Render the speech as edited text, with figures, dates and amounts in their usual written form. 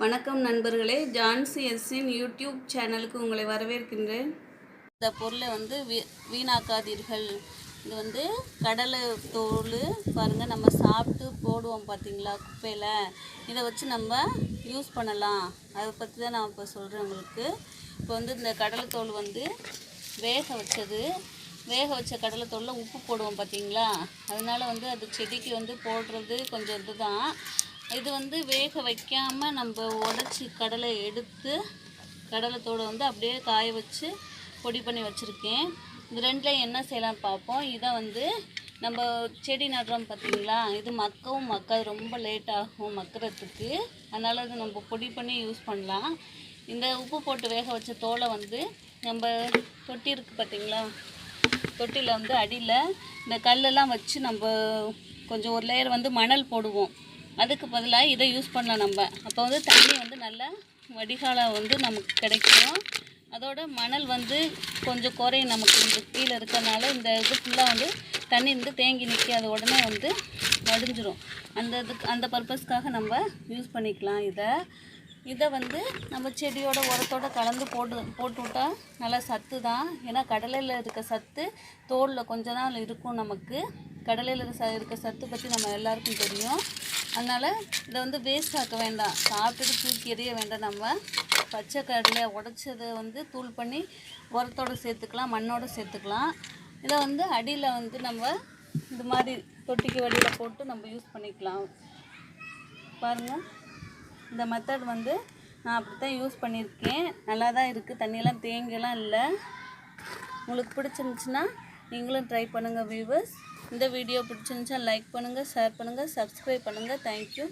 வணக்கம் நண்பர்களே, ஜான்சி எஸ்ஸின் யூடியூப் சேனலுக்கு உங்களை வரவேற்கின்றேன். இந்த பொருளை வீணாக்காதீர்கள். இது கடலை தோல் பாருங்கள், நம்ம சாப்பிட்டு போடுவோம் பார்த்தீங்களா குப்பையில். இதை வச்சு நம்ம யூஸ் பண்ணலாம். அதை பற்றி தான் நான் இப்போ சொல்கிறேன் உங்களுக்கு. இப்போ இந்த கடலை தோல் வேக வச்ச கடலை தோலில் உப்பு போடுவோம் பார்த்தீங்களா. அதனால் அது செடிக்கு போடுறது கொஞ்சம் இதுதான். இது வேக வைக்காமல் நம்ம உடச்சி கடலை எடுத்து கடலை தோடு அப்படியே காய வச்சு பொடி பண்ணி வச்சுருக்கேன். இது ரெண்டில் என்ன செய்யலாம்னு பார்ப்போம். இதை நம்ம செடி நடுறோம் பார்த்தீங்களா, இது மக்கவும் மக்காது, ரொம்ப லேட் ஆகும் மக்கிறதுக்கு. அதனால் இது நம்ம பொடி பண்ணி யூஸ் பண்ணலாம். இந்த உப்பு போட்டு வேக வச்ச தோலை நம்ம தொட்டி இருக்குது பார்த்தீங்களா, தொட்டியில் அடியில் இந்த கல்லெல்லாம் வச்சு நம்ம கொஞ்சம் ஒரு லேயர் மணல் போடுவோம். அதுக்கு பதிலாக இதை யூஸ் பண்ணலாம் நம்ம. அப்போ தண்ணி நல்ல வடிகால நமக்கு கிடைக்கும். அதோட மணல் கொஞ்சம் குறையும் நமக்கு. இந்த கீழே இருக்கிறனால இந்த இது ஃபுல்லாக தண்ணி தேங்கி நிற்காது, உடனே வடிஞ்சிரும். அந்த பர்பஸ்க்காக நம்ம யூஸ் பண்ணிக்கலாம். இதை நம்ம செடியோட உரத்தோடு கலந்து போட்டு விட்டால் நல்லா சத்து தான். ஏன்னா கடலையில் இருக்க சத்து தோலில் கொஞ்ச நாள் இருக்கும். நமக்கு கடலையில் இருக்க சத்து பற்றி நம்ம எல்லாருக்கும் தெரியும். அதனால் இதை வேஸ்ட் ஆக்க வேண்டாம், சாப்பிட்டுட்டு தூக்கி எறிய வேண்டாம். நம்ம பச்சை கடலையை உடச்சதை தூள் பண்ணி உரத்தோடு சேர்த்துக்கலாம், மண்ணோடு சேர்த்துக்கலாம். இதை அடியில் நம்ம இது மாதிரி தொட்டிக்கு வடியில் போட்டு நம்ம யூஸ் பண்ணிக்கலாம். பாருங்கள், இந்த மெத்தட் நான் அப்படி தான் யூஸ் பண்ணியிருக்கேன். நல்லா தான் இருக்குது, தண்ணியெல்லாம் தேங்கலாம் இல்லை. உங்களுக்கு பிடிச்சிருந்துச்சுன்னா நீங்களும் ட்ரை பண்ணுங்கள் வியூவர்ஸ். இந்த வீடியோ பிடிச்சிருந்துச்சா லைக் பண்ணுங்கள், ஷேர் பண்ணுங்கள், சப்ஸ்கிரைப் பண்ணுங்கள். தேங்க்யூ.